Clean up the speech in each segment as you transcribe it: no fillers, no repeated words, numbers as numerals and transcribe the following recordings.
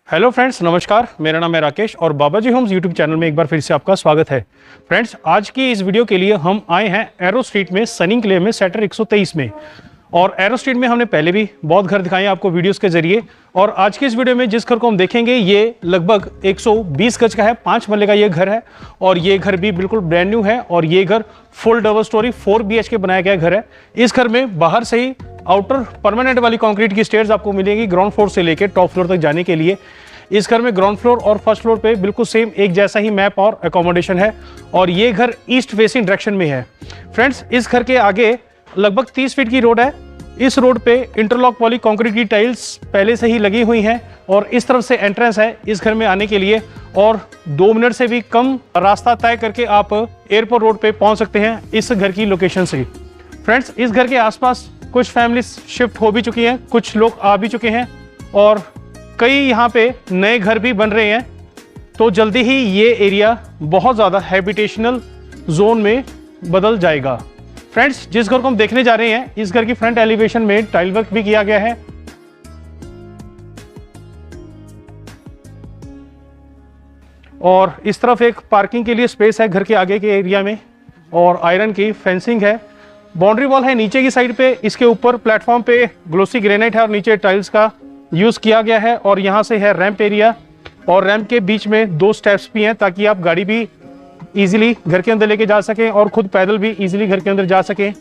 Hello friends, नमस्कार। मेरा नाम है राकेश और बाबाजी होम्स यूट्यूब चैनल में एक बार फिर से आपका स्वागत है। फ्रेंड्स, आज की इस वीडियो के लिए हम आए हैं एरो स्ट्रीट में, सनी क्ले में, सेक्टर 123 में। और एरो स्ट्रीट में हमने पहले भी बहुत घर दिखाए हैं आपको वीडियोस के जरिए। और आज की इस वीडियो में जिस घर को हम देखेंगे ये लगभग 120 गज का है, 5 मरले का ये घर है। और ये घर भी बिल्कुल ब्रांड न्यू है और ये घर फुल डबल स्टोरी 4 BHK बनाया गया घर है। इस घर में बाहर से ही आउटर परमानेंट वाली कंक्रीट की स्टेयर्स आपको मिलेंगी ग्राउंड फ्लोर से लेकर टॉप फ्लोर तक जाने के लिए। इस घर में ग्राउंड फ्लोर और फर्स्ट फ्लोर पे बिल्कुल सेम एक जैसा ही मैप और अकोमोडेशन है। और ये घर ईस्ट फेसिंग डायरेक्शन में है। फ्रेंड्स, इस घर के आगे लगभग 30 फीट की रोड है। इस रोड पे इंटरलॉक वाली कंक्रीट की टाइल्स पहले से ही लगी हुई हैं और इस तरफ से एंट्रेंस है इस घर में आने के लिए। और 2 मिनट से भी कम रास्ता तय करके आप एयरपोर्ट रोड पे पहुंच सकते हैं इस घर की लोकेशन से। फ्रेंड्स, इस घर के आसपास कुछ फैमिलीज शिफ्ट हो भी चुकी हैं, कुछ लोग आ भी चुके हैं और कई यहाँ पे नए घर भी बन रहे हैं। तो जल्दी ही ये एरिया बहुत ज़्यादा हैबिटेशनल जोन में बदल जाएगा। फ्रेंड्स, जिस घर को हम देखने जा रहे हैं इस घर की फ्रंट एलिवेशन में टाइल वर्क भी किया गया है। और इस तरफ एक पार्किंग के लिए स्पेस है घर के आगे के एरिया में और आयरन की फेंसिंग है। बाउंड्री वॉल है नीचे की साइड पे। इसके ऊपर प्लेटफॉर्म पे ग्लोसी ग्रेनाइट है और नीचे टाइल्स का यूज किया गया है। और यहाँ से है रैंप एरिया और रैंप के बीच में 2 स्टेप्स भी हैं ताकि आप गाड़ी भी इजीली घर के अंदर लेके जा सकें और खुद पैदल भी इजीली घर के अंदर जा सकें।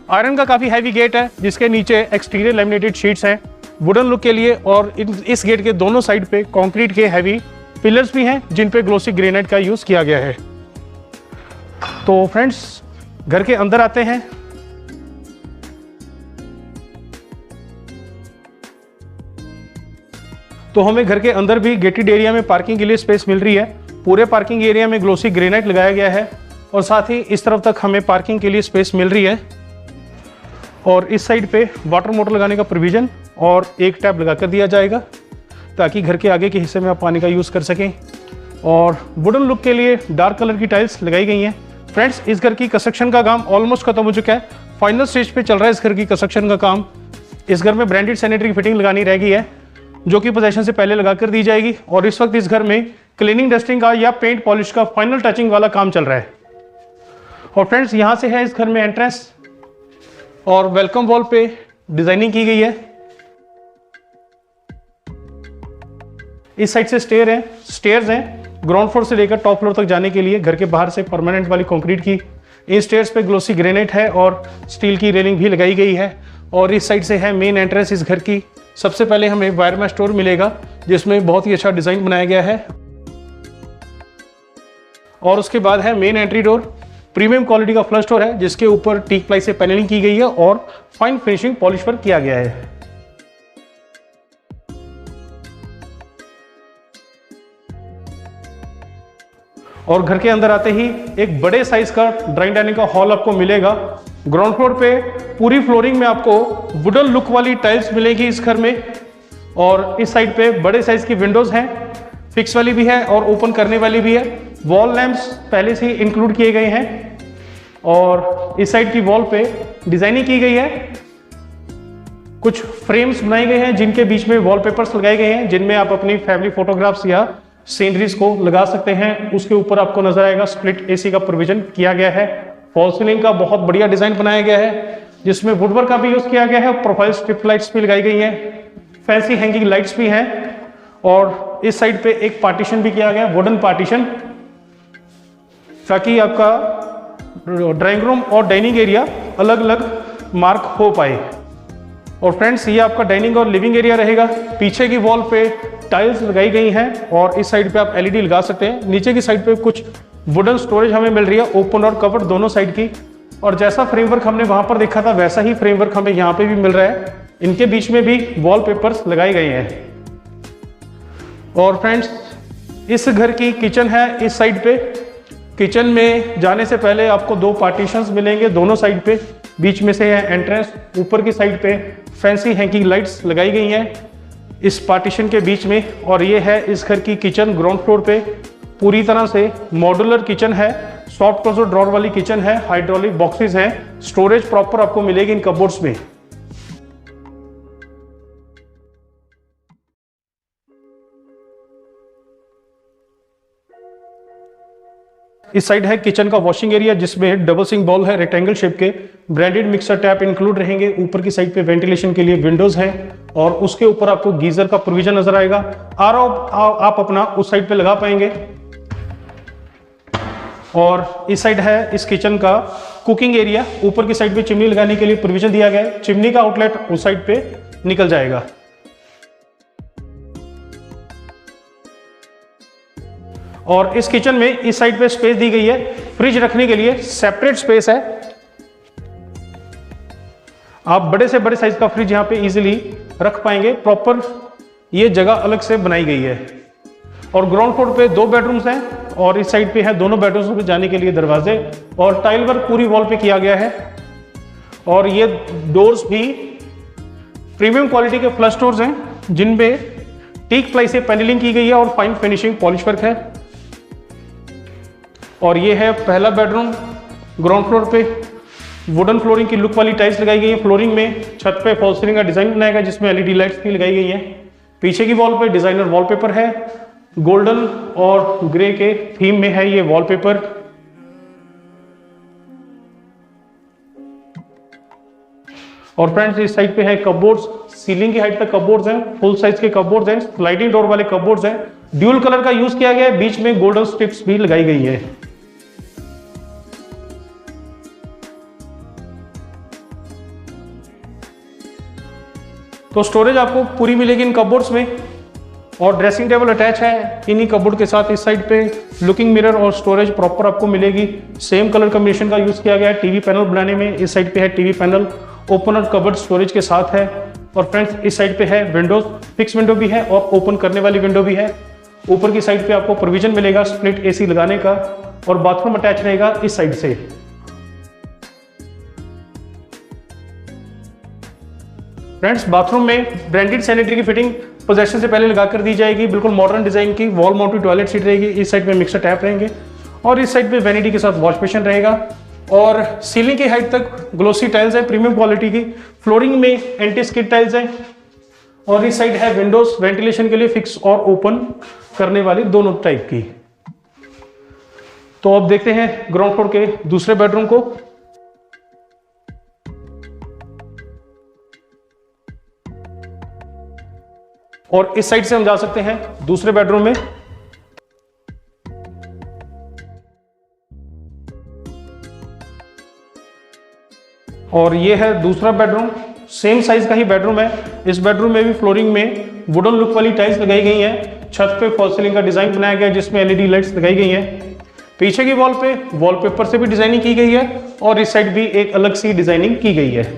आयरन का काफी हैवी गेट है जिसके नीचे एक्सटीरियर लैमिनेटेड शीट्स हैं वुडन लुक के लिए। और इस गेट के दोनों साइड पे कंक्रीट के हैवी पिलर्स भी हैं जिन पे ग्लोसी ग्रेनाइट का यूज किया गया है। तो फ्रेंड्स, घर के अंदर आते हैं। तो हमें घर के अंदर भी गेटेड एरिया में पार्किंग के लिए स्पेस मिल रही है। पूरे पार्किंग एरिया में ग्लोसी ग्रेनाइट लगाया गया है और साथ ही इस तरफ तक हमें पार्किंग के लिए स्पेस मिल रही है। और इस साइड पे वाटर मोटर लगाने का प्रोविजन और एक टैप लगा कर दिया जाएगा ताकि घर के आगे के हिस्से में आप पानी का यूज़ कर सकें। और वुडन लुक के लिए डार्क कलर की टाइल्स लगाई गई हैं। फ्रेंड्स, इस घर की कंस्ट्रक्शन का काम ऑलमोस्ट खत्म हो चुका है। फाइनल स्टेज पे चल रहा है इस घर की कंस्ट्रक्शन का काम। इस घर में ब्रांडेड सैनिटरी फिटिंग लगानी रह गई है जो कि पोजेशन से पहले लगा कर दी जाएगी। और इस वक्त इस घर में क्लीनिंग डस्टिंग का या पेंट पॉलिश का फाइनल टचिंग वाला काम चल रहा है। और फ्रेंड्स, यहाँ से है इस घर में एंट्रेंस और वेलकम वॉल पे डिजाइनिंग की गई है। इस साइड से स्टेयर्स हैं ग्राउंड फ्लोर से लेकर टॉप फ्लोर तक जाने के लिए। घर के बाहर से परमानेंट वाली कंक्रीट की इन स्टेयर्स पे ग्लोसी ग्रेनाइट है और स्टील की रेलिंग भी लगाई गई है। और इस साइड से है मेन एंट्रेंस इस घर की। सबसे पहले हमें वायरमैश स्टोर मिलेगा जिसमें बहुत ही अच्छा डिजाइन बनाया गया है। और उसके बाद है main entry door. Premium quality का फ्लश डोर है जिसके ऊपर टीक प्लाई से पैनलिंग की गई है और फाइन फिनिशिंग पॉलिश वर्क किया गया है। और घर के अंदर आते ही एक बड़े साइज का ड्राइंग डाइनिंग का हॉल आपको मिलेगा। ग्राउंड फ्लोर पे पूरी फ्लोरिंग में आपको वुडन लुक वाली टाइल्स मिलेगी इस घर में। और इस साइड पे बड़े साइज की विंडोज हैं, फिक्स वाली भी है और ओपन करने वाली भी है। वॉल लैंप्स पहले से ही इंक्लूड किए गए हैं। और इस साइड की वॉल पे डिजाइनिंग की गई है। कुछ फ्रेम्स बनाए गए हैं जिनके बीच में वॉलपेपर्स लगाए गए हैं जिनमें आप अपनी फैमिली फोटोग्राफ्स या सीनरीज को लगा सकते हैं। उसके ऊपर आपको नजर आएगा स्प्लिट AC का प्रोविजन किया गया है। फॉल सीलिंग का बहुत बढ़िया डिजाइन बनाया गया है जिसमें वुडवर्क का भी यूज किया गया है। प्रोफाइल स्ट्रिप लाइट्स भी लगाई गई हैं, फैंसी हैंगिंग लाइट्स भी हैं। और इस साइड पे एक पार्टीशन भी किया गया, वुडन पार्टीशन, ताकि आपका ड्राइंग रूम और डाइनिंग एरिया अलग अलग मार्क हो पाए। और फ्रेंड्स, ये आपका डाइनिंग और लिविंग एरिया रहेगा। पीछे की वॉल पे टाइल्स लगाई गई हैं और इस साइड पे आप LED लगा सकते हैं। नीचे की साइड पे कुछ वुडन स्टोरेज हमें मिल रही है, ओपन और कवर्ड दोनों साइड की। और जैसा फ्रेमवर्क हमने वहां पर देखा था वैसा ही फ्रेमवर्क हमें यहाँ पे भी मिल रहा है। इनके बीच में भी वॉलपेपर्स लगाए गए हैं। और फ्रेंड्स, इस घर की किचन है इस साइड पे। किचन में जाने से पहले आपको 2 पार्टीशंस मिलेंगे दोनों साइड पे। बीच में से है एंट्रेंस। ऊपर की साइड पे फैंसी हैंगिंग लाइट्स लगाई गई हैं इस पार्टीशन के बीच में। और ये है इस घर की किचन ग्राउंड फ्लोर पे। पूरी तरह से मॉड्यूलर किचन है, सॉफ्ट क्लोजर ड्रॉर वाली किचन है, हाइड्रोलिक बॉक्सेस हैं, स्टोरेज प्रॉपर आपको मिलेगी इन कबोर्ड्स में। इस साइड है किचन का वॉशिंग एरिया जिसमें डबल सिंक बाउल है रेक्टेंगल शेप के, ब्रांडेड मिक्सर टैप इंक्लूड रहेंगे। ऊपर की साइड पे वेंटिलेशन के लिए विंडोज हैं और उसके ऊपर आपको गीजर का प्रोविजन नजर आएगा। आरओ आप अपना उस साइड पे लगा पाएंगे। और इस साइड है इस किचन का कुकिंग एरिया, ऊपर की साइड पे चिमनी लगाने के लिए प्रोविजन दिया गया है। चिमनी का आउटलेट उस साइड पे निकल जाएगा। और इस किचन में इस साइड पे स्पेस दी गई है, फ्रिज रखने के लिए सेपरेट स्पेस है। आप बड़े से बड़े साइज का फ्रिज यहां पे इजीली रख पाएंगे, प्रॉपर ये जगह अलग से बनाई गई है। और ग्राउंड फ्लोर पे 2 बेडरूम्स हैं और इस साइड पे है दोनों बेडरूम्स पे जाने के लिए दरवाजे, और टाइल वर्क पूरी वॉल पे किया गया है। और ये डोर्स भी प्रीमियम क्वालिटी के फ्लश डोर्स हैं जिनमें टीक प्लाई से पैनलिंग की गई है और फाइन फिनिशिंग पॉलिश वर्क है। और ये है पहला बेडरूम। ग्राउंड फ्लोर पे वुडन फ्लोरिंग की लुक वाली टाइल्स लगाई गई है। फ्लोरिंग में छत पे फॉल्स सीलिंग का डिजाइन बनाया गया जिसमें एलईडी लाइट्स भी लगाई गई हैं। पीछे की वॉल पे डिजाइनर वॉलपेपर है, गोल्डन और ग्रे के थीम में है ये वॉलपेपर। और फ्रेंड्स इस साइड पे है कपबोर्ड्स, सीलिंग की हाइट तक कपबोर्ड्स हैं, फुल साइज के कपबोर्ड्स हैं, स्लाइडिंग डोर वाले कपबोर्ड्स हैं। ड्यूल कलर का यूज किया गया है, बीच में गोल्डन स्ट्रिप्स भी लगाई गई है। तो स्टोरेज आपको पूरी मिलेगी इन कपबोर्ड्स में, और ड्रेसिंग टेबल अटैच है इन्हीं कपबोर्ड के साथ। इस साइड पे लुकिंग मिरर और स्टोरेज प्रॉपर आपको मिलेगी। सेम कलर कॉम्बिनेशन का यूज किया गया है टीवी पैनल बनाने में। इस साइड पे है TV panel, opener cupboard storage के साथ है। और फ्रेंड्स इस साइड पे है विंडोज, फिक्स विंडो भी है और ओपन करने वाली विंडो भी है। ऊपर की साइड पे आपको प्रोविजन मिलेगा स्प्लिट एसी लगाने का, और बाथरूम अटैच रहेगा इस साइड से। फ्रेंड्स बाथरूम में ब्रांडेड सैनिटरी की फिटिंग पोजेशन से पहले लगा कर दी जाएगी, बिल्कुल मॉडर्न डिजाइन की वॉल माउंटेड टॉयलेट सीट रहेगी। इस साइड पे मिक्सर टैप रहेंगे और इस साइड पे वैनिटी के साथ वॉश बेसिन रहेगा। और सीलिंग की हाइट तक ग्लोसी टाइल्स है प्रीमियम क्वालिटी की। फ्लोरिंग में एंटी स्किड टाइल्स है। और इस साइड है विंडोज वेंटिलेशन के लिए फिक्स और ओपन करने वाली दोनों टाइप की। तो अब देखते हैं ग्राउंड फ्लोर के दूसरे बेडरूम को। और इस साइड से हम जा सकते हैं दूसरे बेडरूम में। और ये है दूसरा बेडरूम, सेम साइज का ही बेडरूम है। इस बेडरूम में भी फ्लोरिंग में वुडन लुक वाली टाइल्स लगाई गई हैं। छत पे फॉल्स सीलिंग का डिजाइन बनाया गया है जिसमें एलईडी लाइट्स लगाई गई हैं। पीछे की वॉल पे वॉलपेपर से भी डिजाइनिंग की गई है और इस साइड भी एक अलग सी डिजाइनिंग की गई है।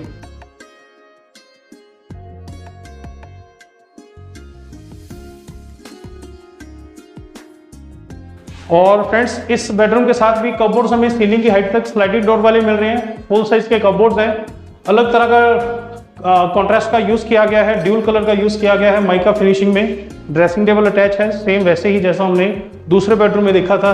और फ्रेंड्स इस बेडरूम के साथ भी कपबोर्ड्स हमें सीलिंग की हाइट तक स्लाइडिंग डोर वाले मिल रहे हैं। फुल साइज के कपबोर्ड्स हैं। अलग तरह का कॉन्ट्रास्ट का यूज किया गया है, ड्यूल कलर का यूज किया गया है माइका फिनिशिंग में। ड्रेसिंग टेबल अटैच है सेम वैसे ही जैसा हमने दूसरे बेडरूम में देखा था।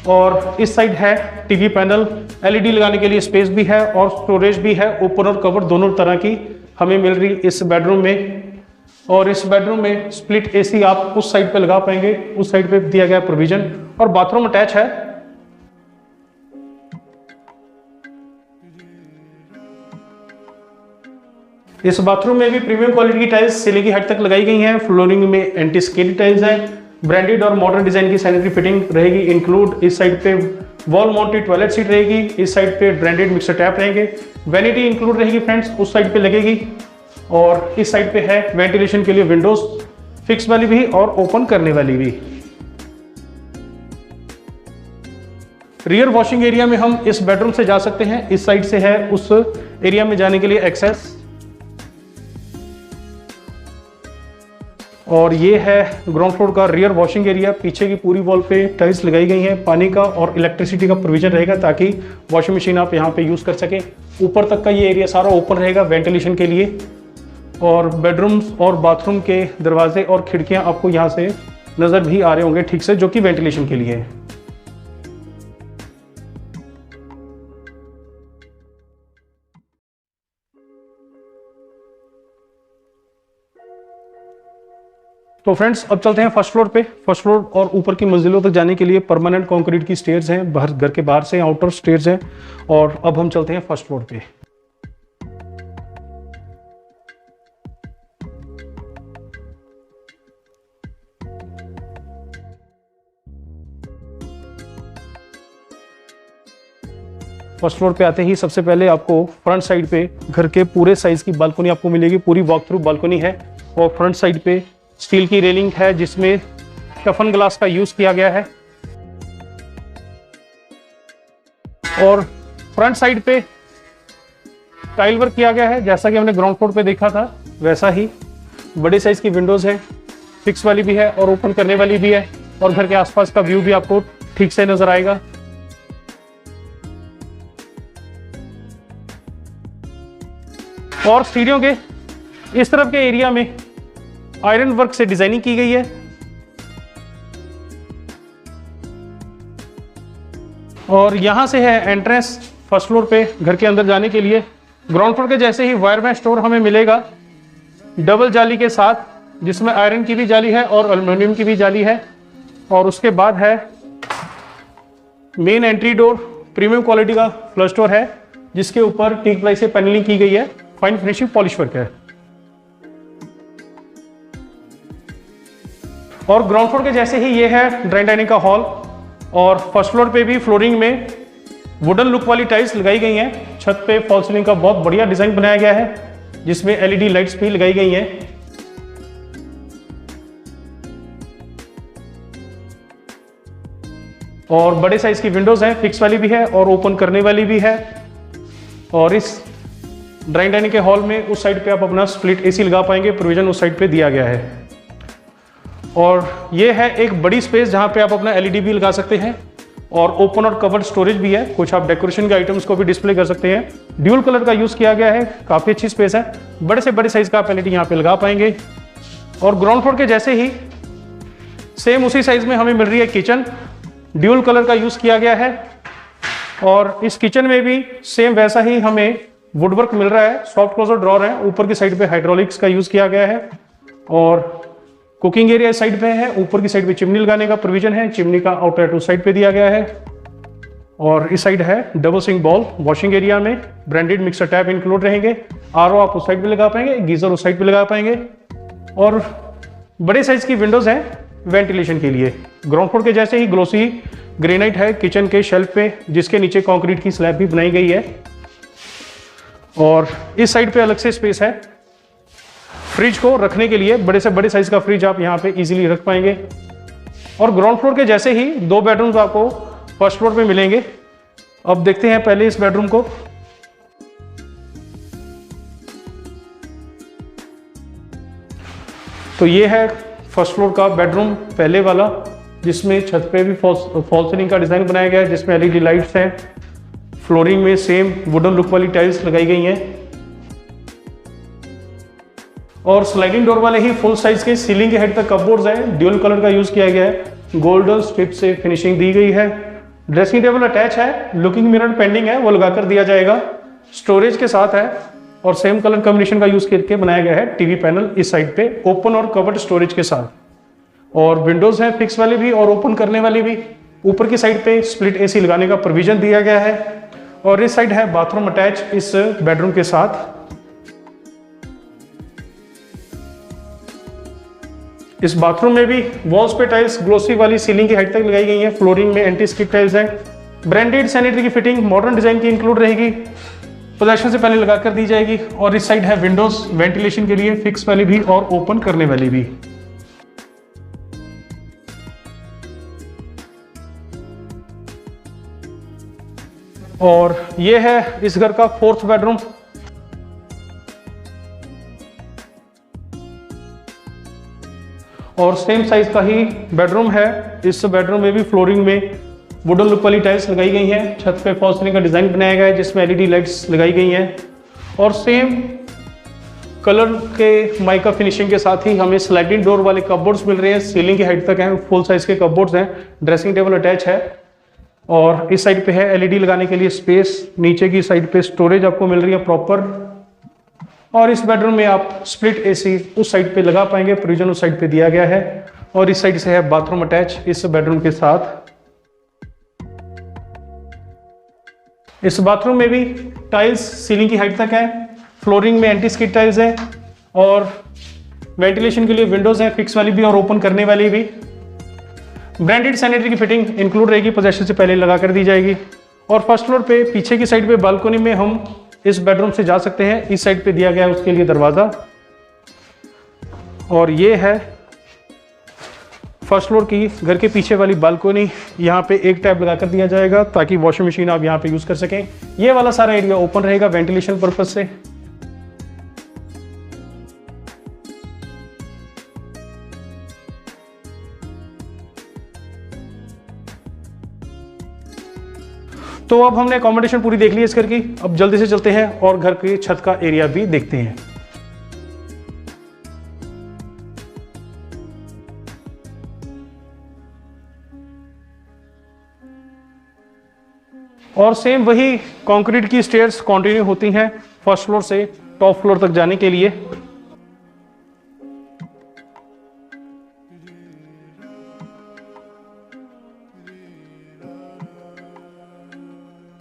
और इस साइड है टीवी पैनल, एलईडी लगाने के लिए स्पेस भी है और स्टोरेज भी है। ओपन और कवर दोनों तरह की हमें मिल रही इस बेडरूम में। और इस बेडरूम में स्प्लिट एसी आप उस साइड पे लगा पाएंगे, उस साइड पे दिया गया प्रोविजन। और बाथरूम अटैच है। इस बाथरूम में भी प्रीमियम क्वालिटी की टाइल्स सीलिंग की हाइट तक लगाई गई हैं। फ्लोरिंग में एंटी स्किड टाइल्स है। ब्रांडेड और मॉडर्न डिजाइन की सैनिटरी फिटिंग रहेगी इंक्लूड। इस साइड पे वॉल माउंटेड टॉयलेट सीट रहेगी। इस साइड पे ब्रांडेड मिक्सर टैप रहेंगे। वैनिटी इंक्लूड रहेगी फ्रेंड्स, उस साइड पे लगेगी। और इस साइड पे है वेंटिलेशन के लिए विंडोज, फिक्स वाली भी और ओपन करने वाली भी। रियर वॉशिंग एरिया में हम इस बेडरूम से जा सकते हैं। इस साइड से है उस एरिया में जाने के लिए एक्सेस। और ये है ग्राउंड फ्लोर का रियर वॉशिंग एरिया। पीछे की पूरी वॉल पे टाइल्स लगाई गई हैं। पानी का और इलेक्ट्रिसिटी का प्रोविजन रहेगा ताकि वॉशिंग मशीन आप यहाँ पे यूज कर सके। ऊपर तक का ये एरिया सारा ओपन रहेगा वेंटिलेशन के लिए। और बेडरूम्स और बाथरूम के दरवाजे और खिड़कियां आपको यहाँ से नजर भी आ रहे होंगे ठीक से, जो कि वेंटिलेशन के लिए है। तो फ्रेंड्स अब चलते हैं फर्स्ट फ्लोर पे। फर्स्ट फ्लोर और ऊपर की मंजिलों तक जाने के लिए परमानेंट कंक्रीट की स्टेयर्स हैं, बाहर घर के बाहर से आउटर स्टेयर्स हैं। और अब हम चलते हैं फर्स्ट फ्लोर पे। फर्स्ट फ्लोर पे आते ही सबसे पहले आपको फ्रंट साइड पे घर के पूरे साइज की बालकनी आपको मिलेगी। पूरी वॉक थ्रू बालकनी है और फ्रंट साइड पे स्टील की रेलिंग है जिसमें टफन ग्लास का यूज किया गया है। और फ्रंट साइड पे टाइल वर्क किया गया है, जैसा कि हमने ग्राउंड फ्लोर पे देखा था वैसा ही। बड़े साइज की विंडोज है, फिक्स वाली भी है और ओपन करने वाली भी है। और घर के आसपास का व्यू भी आपको ठीक से नजर आएगा। और सीढ़ियों के इस तरफ के एरिया में आयरन वर्क से डिजाइनिंग की गई है। और यहां से है एंट्रेंस फर्स्ट फ्लोर पे घर के अंदर जाने के लिए। ग्राउंड फ्लोर के जैसे ही वायरमैन स्टोर हमें मिलेगा डबल जाली के साथ, जिसमें आयरन की भी जाली है और एल्युमिनियम की भी जाली है। और उसके बाद है main entry door, premium quality का फ्लश डोर है जिसके ऊपर टीक प्लाई से पैनलिंग की गई है, फाइन फिनिशिंग पॉलिश वर्क है। और ग्राउंड फ्लोर के जैसे ही ये है ड्राइंग डाइनिंग का हॉल। और फर्स्ट फ्लोर पे भी फ्लोरिंग में वुडन लुक वाली टाइल्स लगाई गई हैं। छत पे फॉल सीलिंग का बहुत बढ़िया डिजाइन बनाया गया है जिसमें एलईडी लाइट्स भी लगाई गई हैं। और बड़े साइज की विंडोज हैं, फिक्स वाली भी है और ओपन करने वाली भी है। और इस ड्राइंग डाइनिंग के हॉल में उस साइड पे आप अपना स्प्लिट एसी लगा पाएंगे, प्रोविजन उस साइड पे दिया गया है। और ये है एक बड़ी स्पेस जहां पे आप अपना एलईडी भी लगा सकते हैं। और ओपन और कवर्ड स्टोरेज भी है, कुछ आप डेकोरेशन के आइटम्स को भी डिस्प्ले कर सकते हैं। ड्यूल कलर का यूज किया गया है, काफी अच्छी स्पेस है। बड़े से बड़े साइज का आप एलईडी यहाँ पे लगा पाएंगे। और ग्राउंड फ्लोर के जैसे ही सेम उसी साइज में हमें मिल रही है किचन, ड्यूल कलर का यूज किया गया है। और इस किचन में भी सेम वैसा ही हमें वुडवर्क मिल रहा है, सॉफ्ट क्लोजर ड्रॉर है, ऊपर की साइड पे हाइड्रोलिक्स का यूज किया गया है। और कुकिंग एरिया इस साइड पे है, ऊपर की साइड पे चिमनी लगाने का प्रोविजन है, चिमनी का आउटलेट उस साइड पे दिया गया है। और इस साइड है double sink bowl, washing area में ब्रांडेड मिक्सर टैप इंक्लूड रहेंगे। आरओ आप उस साइड पे लगा पाएंगे, गीजर उस साइड पे लगा पाएंगे। और बड़े साइज की विंडोज हैं वेंटिलेशन के लिए। ग्राउंड फ्लोर के जैसे ही ग्लोसी ग्रेनाइट है किचन के शेल्फ पे, जिसके नीचे कंक्रीट की स्लैब भी बनाई गई है। और इस साइड पे अलग से स्पेस है फ्रिज को रखने के लिए, बड़े से बड़े साइज का फ्रिज आप यहाँ पे इजीली रख पाएंगे। और ग्राउंड फ्लोर के जैसे ही 2 बेडरूम्स आपको फर्स्ट फ्लोर पे मिलेंगे। अब देखते हैं पहले इस बेडरूम को। तो ये है फर्स्ट फ्लोर का बेडरूम पहले वाला, जिसमें छत पे भी फॉल सीलिंग का डिजाइन बनाया गया है, जिसमें एलईडी लाइट्स हैं। फ्लोरिंग में सेम वुडन लुक वाली टाइल्स लगाई गई हैं। और स्लाइडिंग डोर वाले ही फुल साइज के सीलिंग के हेड तक कपबोर्ड्स हैं, ड्यूल कलर का यूज किया गया है, गोल्डन स्ट्रिप से फिनिशिंग दी गई है। ड्रेसिंग टेबल अटैच है, लुकिंग मिरर पेंडिंग है, वो लगाकर दिया जाएगा। स्टोरेज के साथ है और सेम कलर कॉम्बिनेशन का यूज करके बनाया गया है। टीवी पैनल इस साइड पे ओपन और कवर्ड स्टोरेज के साथ। और विंडोज है फिक्स वाली भी और ओपन करने वाली भी। ऊपर की साइड पे स्प्लिट एसी लगाने का प्रोविजन दिया गया है। और इस साइड है बाथरूम अटैच इस बेडरूम के साथ। इस बाथरूम में भी वॉल्स पे टाइल्स ग्लोसी वाली सीलिंग की हाइट तक लगाई गई है। फ्लोरिंग में एंटी स्किड टाइल्स हैं। ब्रांडेड सैनिटरी की फिटिंग मॉडर्न डिजाइन की इंक्लूड रहेगी, पोजेशन से पहले लगाकर दी जाएगी। और इस साइड है विंडोज वेंटिलेशन के लिए, फिक्स वाली भी और ओपन करने वाली भी। और ये है इस घर का 4th बेडरूम। और सेम साइज का ही बेडरूम है। इस बेडरूम में भी फ्लोरिंग में वुडन लुक वाली टाइल्स लगाई गई हैं। छत पे फॉल सीलिंग का डिजाइन बनाया गया है, जिसमें एलईडी लाइट्स लगाई गई हैं। और सेम कलर के माइका फिनिशिंग के साथ ही हमें स्लाइडिंग डोर वाले कपबोर्ड्स मिल रहे हैं, सीलिंग की हाइट तक हैं, फुल साइज के कपबोर्ड्स हैं। ड्रेसिंग टेबल अटैच है। और इस साइड पे है एलईडी लगाने के लिए स्पेस। नीचे की साइड पे स्टोरेज आपको मिल रही है प्रॉपर। और इस बेडरूम में आप स्प्लिट एसी उस साइड पे लगा पाएंगे, प्रोविजन उस साइड पे दिया गया है। और इस साइड से है बाथरूम अटैच इस बेडरूम के साथ। इस बाथरूम में भी टाइल्स सीलिंग की हाइट तक है, फ्लोरिंग में एंटी स्किड टाइल्स है और वेंटिलेशन के लिए विंडोज हैं, फिक्स वाली भी और ओपन करने वाली भी। ब्रांडेड सैनिटरी की फिटिंग इंक्लूड रहेगी, पोजेशन से पहले लगा कर दी जाएगी। और फर्स्ट फ्लोर पे पीछे की साइड पे बालकनी में हम इस बेडरूम से जा सकते हैं, इस साइड पे दिया गया है उसके लिए दरवाज़ा। और ये है फर्स्ट फ्लोर की घर के पीछे वाली बालकनी, यहाँ पे एक टैप लगा कर दिया जाएगा ताकि वॉशिंग मशीन आप यहाँ पे यूज़ कर सकें। ये वाला सारा एरिया ओपन रहेगा वेंटिलेशन पर्पज से। तो अब हमने अकोमोडेशन पूरी देख ली इस घर की, अब जल्दी से चलते हैं और घर की छत का एरिया भी देखते हैं। और सेम वही कंक्रीट की स्टेयर्स कंटिन्यू होती हैं फर्स्ट फ्लोर से टॉप फ्लोर तक जाने के लिए।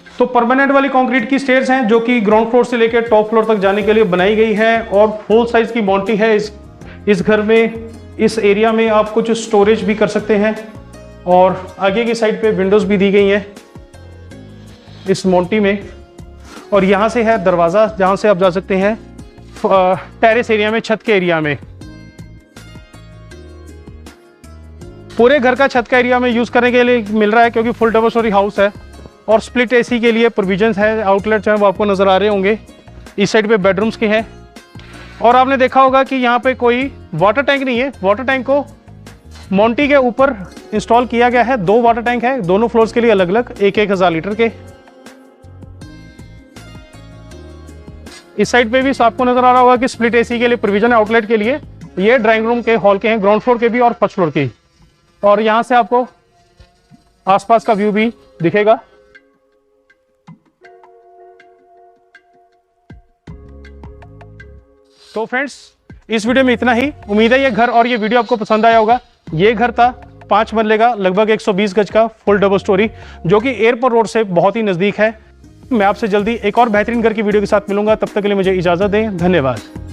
तो परमानेंट वाली कंक्रीट की स्टेयर्स हैं जो कि ग्राउंड फ्लोर से लेकर टॉप फ्लोर तक जाने के लिए बनाई गई है और फुल साइज की मोंटी है इस घर में। इस एरिया में आप कुछ स्टोरेज भी कर सकते हैं और आगे की साइड पे विंडोज भी दी गई हैं इस मोंटी में। और यहाँ से है दरवाज़ा जहाँ से आप जा सकते हैं टेरेस एरिया में, छत के एरिया में। पूरे घर का छत का एरिया में यूज़ करने के लिए मिल रहा है क्योंकि फुल डबल स्टोरी हाउस है। और स्प्लिट एसी के लिए प्रोविजंस है, आउटलेट्स हैं वो आपको नज़र आ रहे होंगे। इस साइड पे बेडरूम्स के हैं। और आपने देखा होगा कि यहाँ पे कोई वाटर टैंक नहीं है, वाटर टैंक को मोंटी के ऊपर इंस्टॉल किया गया है। 2 वाटर टैंक है दोनों फ्लोर्स के लिए अलग अलग, 1-1000 लीटर के। इस साइड पे भी आपको नजर आ रहा होगा कि स्प्लिट एसी के लिए प्रोविजन है आउटलेट के लिए। ये ड्राइंग रूम के हॉल के हैं, ग्राउंड फ्लोर के भी और फर्स्ट फ्लोर के। और यहाँ से आपको आसपास का व्यू भी दिखेगा। तो फ्रेंड्स इस वीडियो में इतना ही। उम्मीद है ये घर और ये वीडियो आपको पसंद आया होगा। ये घर था 5 मरले का, लगभग 120 गज का फुल डबल स्टोरी, जो कि एयरपोर्ट रोड से बहुत ही नज़दीक है। मैं आपसे जल्दी एक और बेहतरीन घर की वीडियो के साथ मिलूंगा, तब तक के लिए मुझे इजाज़त दें। धन्यवाद।